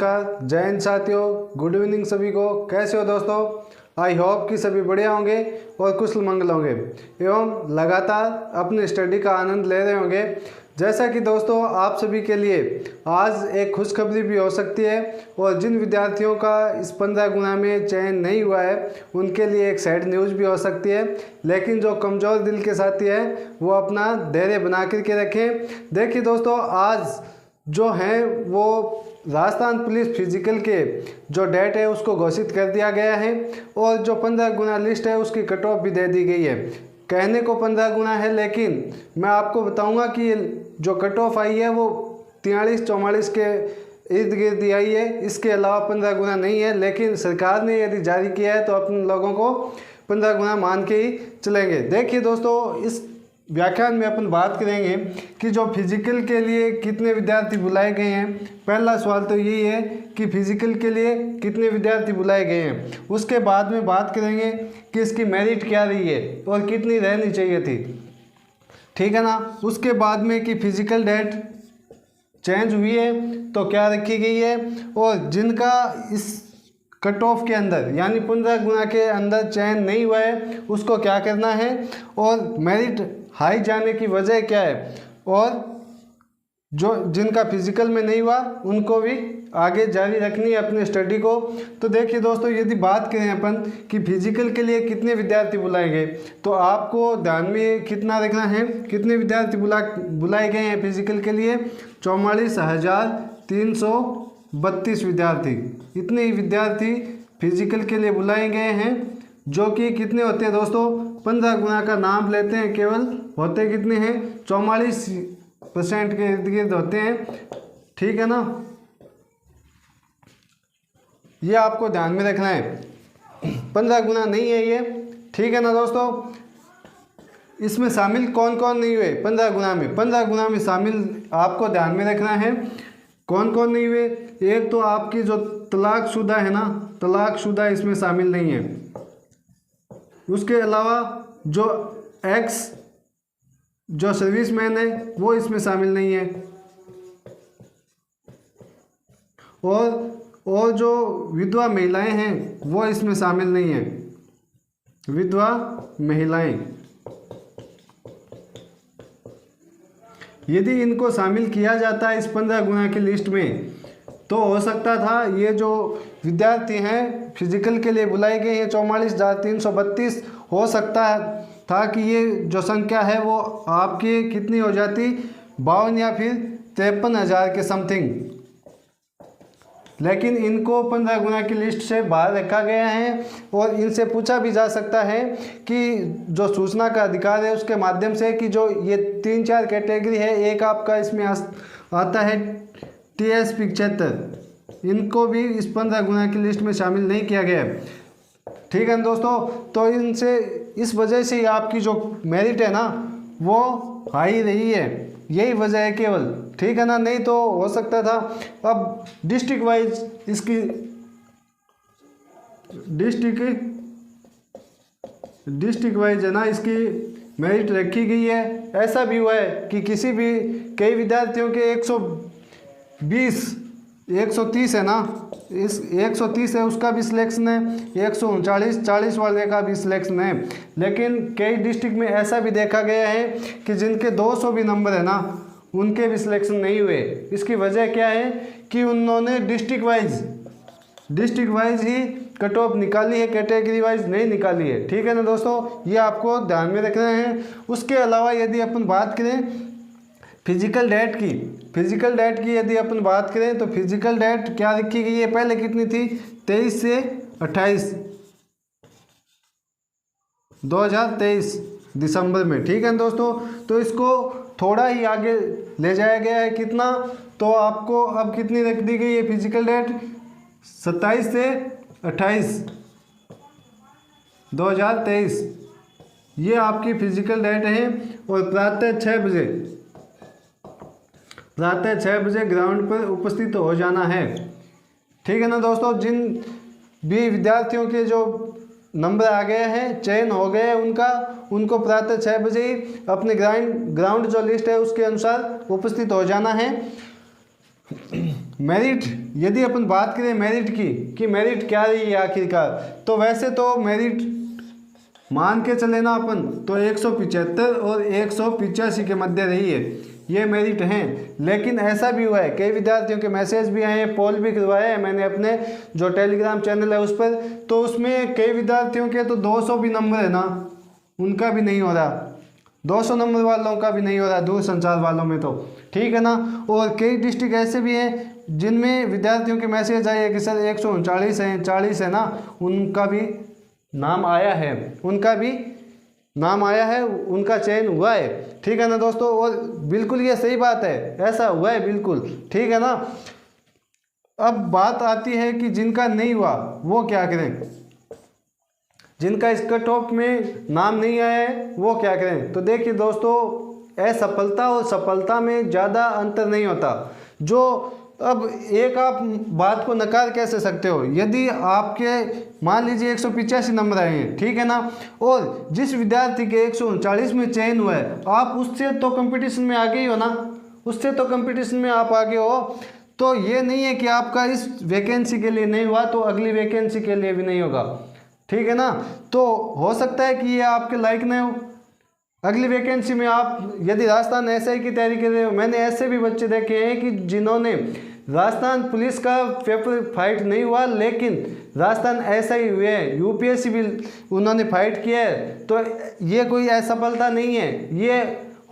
नमस्कार, जय हिंद साथियों, गुड इवनिंग सभी को। कैसे हो दोस्तों? आई होप कि सभी बढ़िया होंगे और कुशल मंगल होंगे एवं लगातार अपनी स्टडी का आनंद ले रहे होंगे। जैसा कि दोस्तों आप सभी के लिए आज एक खुशखबरी भी हो सकती है और जिन विद्यार्थियों का इस 15 गुना में चयन नहीं हुआ है उनके लिए एक सैड न्यूज़ भी हो सकती है। लेकिन जो कमज़ोर दिल के साथी हैं वो अपना धैर्य बना करके रखें। देखिए दोस्तों, आज जो हैं वो राजस्थान पुलिस फिजिकल के जो डेट है उसको घोषित कर दिया गया है और जो 15 गुना लिस्ट है उसकी कट ऑफ भी दे दी गई है। कहने को 15 गुना है, लेकिन मैं आपको बताऊंगा कि ये जो कट ऑफ आई है वो 43-44 के इर्द गिर्द आई है। इसके अलावा 15 गुना नहीं है, लेकिन सरकार ने यदि जारी किया है तो अपने लोगों को 15 गुना मान के ही चलेंगे। देखिए दोस्तों, इस व्याख्यान में अपन बात करेंगे कि जो फिजिकल के लिए कितने विद्यार्थी बुलाए गए हैं। पहला सवाल तो यही है कि फिजिकल के लिए कितने विद्यार्थी बुलाए गए हैं। उसके बाद में बात करेंगे कि इसकी मेरिट क्या रही है और कितनी रहनी चाहिए थी, ठीक है ना। उसके बाद में कि फिजिकल डेट चेंज हुई है तो क्या रखी गई है और जिनका इस कट ऑफ के अंदर यानी 15 गुना के अंदर चयन नहीं हुआ है उसको क्या करना है और मेरिट हाई जाने की वजह क्या है और जो जिनका फिजिकल में नहीं हुआ उनको भी आगे जारी रखनी है अपने स्टडी को। तो देखिए दोस्तों, यदि बात करें अपन कि फिजिकल के लिए कितने विद्यार्थी बुलाएंगे तो आपको ध्यान में कितना रखना है, कितने विद्यार्थी बुलाए गए हैं फिजिकल के लिए। 44,332 विद्यार्थी, इतने ही विद्यार्थी फिजिकल के लिए बुलाए गए हैं, जो कि कितने होते हैं दोस्तों, 15 गुना का नाम लेते हैं केवल, होते कितने हैं 44% के इर्द गिर्द होते हैं, ठीक है ना। ये आपको ध्यान में रखना है, 15 गुना नहीं है ये, ठीक है ना दोस्तों। इसमें शामिल कौन कौन नहीं हुए 15 गुना में? 15 गुना में शामिल आपको ध्यान में रखना है कौन कौन नहीं हुए। एक तो आपकी जो तलाकशुदा है ना, तलाकशुदा इसमें शामिल नहीं है। उसके अलावा जो एक्स जो सर्विसमैन है वो इसमें शामिल नहीं है और जो विधवा महिलाएं हैं वो इसमें शामिल नहीं है। विधवा महिलाएं, यदि इनको शामिल किया जाता है इस 15 गुना की लिस्ट में तो हो सकता था ये जो विद्यार्थी हैं फिजिकल के लिए बुलाए गए हैं 44,332, हो सकता था कि ये जो संख्या है वो आपकी कितनी हो जाती, 52 या फिर 53,000 के समथिंग। लेकिन इनको 15 गुना की लिस्ट से बाहर रखा गया है और इनसे पूछा भी जा सकता है कि जो सूचना का अधिकार है उसके माध्यम से कि जो ये 3-4 कैटेगरी है, एक आपका इसमें आता है TSP 75, इनको भी इस 15 गुना की लिस्ट में शामिल नहीं किया गया है, ठीक है दोस्तों। तो इनसे इस वजह से आपकी जो मेरिट है ना वो हाई रही है, यही वजह है केवल, ठीक है ना। नहीं तो हो सकता था। अब डिस्ट्रिक्ट वाइज इसकी डिस्ट्रिक्ट वाइज है ना इसकी मेरिट रखी गई है। ऐसा भी हुआ है कि कई विद्यार्थियों के 130 है ना, इस 130 है उसका भी सिलेक्शन है, 139-40 वाले का भी सिलेक्शन है। लेकिन कई डिस्ट्रिक्ट में ऐसा भी देखा गया है कि जिनके 200 भी नंबर है ना उनके भी सिलेक्शन नहीं हुए। इसकी वजह क्या है कि उन्होंने डिस्ट्रिक्ट वाइज ही कट ऑफ निकाली है, कैटेगरी वाइज नहीं निकाली है, ठीक है ना दोस्तों। ये आपको ध्यान में रखना है। उसके अलावा यदि अपन बात करें फिजिकल डेट की यदि अपन बात करें तो फिजिकल डेट क्या रखी गई है, पहले कितनी थी 23 से 28 2023 दिसंबर में, ठीक है दोस्तों। तो इसको थोड़ा ही आगे ले जाया गया है, कितना, तो आपको अब कितनी रख दी गई है फिजिकल डेट 27 से 28 2023, ये आपकी फिजिकल डेट है। और प्रातः 6 बजे ग्राउंड पर उपस्थित हो जाना है, ठीक है ना दोस्तों। जिन भी विद्यार्थियों के जो नंबर आ गए हैं, चयन हो गए उनको प्रातः 6 बजे ही अपने ग्राउंड जो लिस्ट है उसके अनुसार उपस्थित हो जाना है। मेरिट, यदि अपन बात करें मेरिट की कि मेरिट क्या रही है आखिरकार, तो वैसे तो मेरिट मान के चले ना अपन तो 175 और 185 के मध्य रही है, ये मेरिट हैं। लेकिन ऐसा भी हुआ है, कई विद्यार्थियों के मैसेज भी आए हैं, पोल भी करवाया है मैंने अपने जो टेलीग्राम चैनल है उस पर, तो उसमें कई विद्यार्थियों के तो 200 भी नंबर है ना, उनका भी नहीं हो रहा, 200 नंबर वालों का भी नहीं हो रहा, दूरसंचार वालों में तो, ठीक है ना। और कई डिस्ट्रिक्ट ऐसे भी हैं जिनमें विद्यार्थियों के मैसेज आए हैं कि सर 139 है, 40 है ना, उनका भी नाम आया है, उनका भी नाम आया है, उनका चयन हुआ है, ठीक है ना दोस्तों। और बिल्कुल ये सही बात है, ऐसा हुआ है बिल्कुल, ठीक है ना। अब बात आती है कि जिनका नहीं हुआ वो क्या करें, जिनका इस कट ऑफ में नाम नहीं आया है वो क्या करें। तो देखिए दोस्तों, असफलता और सफलता में ज़्यादा अंतर नहीं होता। जो अब एक आप बात को नकार कैसे सकते हो, यदि आपके मान लीजिए 185 नंबर आए हैं, ठीक है ना, और जिस विद्यार्थी के 139 में चयन हुआ है, आप उससे तो कंपटीशन में आगे ही हो ना, उससे तो कंपटीशन में आप आगे हो। तो ये नहीं है कि आपका इस वैकेंसी के लिए नहीं हुआ तो अगली वैकेंसी के लिए भी नहीं होगा, ठीक है ना। तो हो सकता है कि ये आपके लायक नहीं हो, अगली वैकेंसी में आप यदि राजस्थान एसआई की तैयारी कर रहे हो, मैंने ऐसे भी बच्चे देखे हैं कि जिन्होंने राजस्थान पुलिस का पेपर फाइट नहीं हुआ लेकिन राजस्थान एसआई हुए, यूपीएससी भी उन्होंने फाइट किया है। तो ये कोई असफलता नहीं है, ये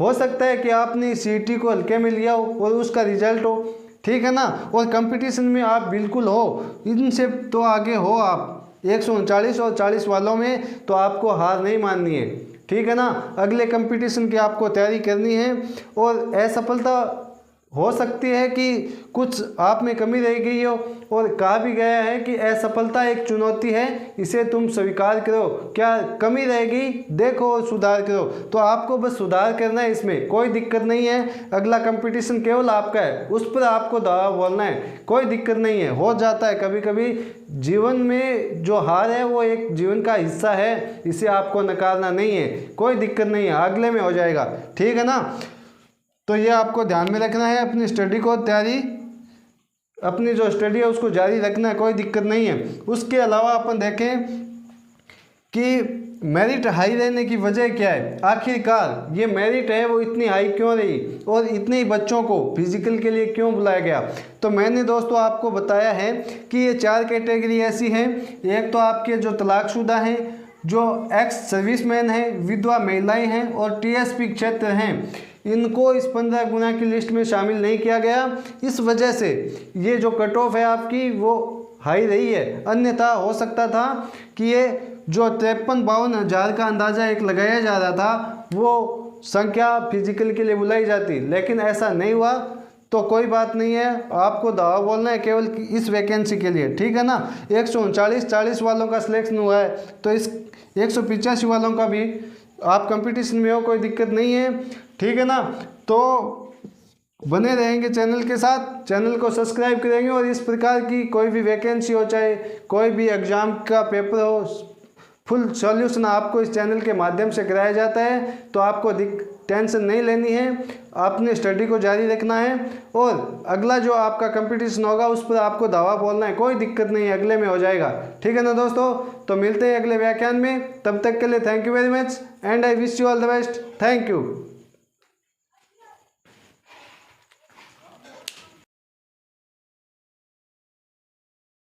हो सकता है कि आपने सीईटी को हल्के में लिया हो और उसका रिजल्ट हो, ठीक है ना। और कंपटीशन में आप बिल्कुल हो, इनसे तो आगे हो आप, 139 और 40 वालों में तो आपको हार नहीं माननी है, ठीक है ना। अगले कंपटीशन की आपको तैयारी करनी है। और असफलता हो सकती है कि कुछ आप में कमी रह गई हो, और कहा भी गया है कि असफलता एक चुनौती है, इसे तुम स्वीकार करो, क्या कमी रहेगी देखो और सुधार करो। तो आपको बस सुधार करना है, इसमें कोई दिक्कत नहीं है। अगला कंपटीशन केवल आपका है, उस पर आपको दावा बोलना है, कोई दिक्कत नहीं है। हो जाता है कभी कभी जीवन में, जो हार है वो एक जीवन का हिस्सा है, इसे आपको नकारना नहीं है, कोई दिक्कत नहीं है, अगले में हो जाएगा, ठीक है ना। तो ये आपको ध्यान में रखना है, अपनी स्टडी को तैयारी, अपनी जो स्टडी है उसको जारी रखना है, कोई दिक्कत नहीं है। उसके अलावा अपन देखें कि मेरिट हाई रहने की वजह क्या है, आखिरकार ये मेरिट है वो इतनी हाई क्यों रही और इतने ही बच्चों को फिजिकल के लिए क्यों बुलाया गया। तो मैंने दोस्तों आपको बताया है कि ये 4 कैटेगरी ऐसी हैं। एक तो आपके जो तलाकशुदा हैं, जो एक्स सर्विसमैन हैं, विधवा महिलाएं हैं और टीएसपी क्षेत्र हैं, इनको इस 15 गुना की लिस्ट में शामिल नहीं किया गया। इस वजह से ये जो कट ऑफ है आपकी वो हाई रही है, अन्यथा हो सकता था कि ये जो 53-52 हज़ार का अंदाज़ा एक लगाया जा रहा था वो संख्या फिजिकल के लिए बुलाई जाती, लेकिन ऐसा नहीं हुआ। तो कोई बात नहीं है, आपको दावा बोलना है केवल इस वैकेंसी के लिए, ठीक है ना। 139-40 वालों का सिलेक्शन हुआ है, तो इस 185 वालों का भी आप कंपटीशन में हो, कोई दिक्कत नहीं है, ठीक है ना। तो बने रहेंगे चैनल के साथ, चैनल को सब्सक्राइब करेंगे और इस प्रकार की कोई भी वैकेंसी हो, चाहे कोई भी एग्ज़ाम का पेपर हो, फुल सॉल्यूशन आपको इस चैनल के माध्यम से कराया जाता है। तो आपको टेंशन नहीं लेनी है, आपने स्टडी को जारी रखना है और अगला जो आपका कंपटीशन होगा उस पर आपको दावा बोलना है, कोई दिक्कत नहीं है, अगले में हो जाएगा, ठीक है ना दोस्तों। तो मिलते हैं अगले व्याख्यान में, तब तक के लिए thank you very much and I wish you all the best, thank you.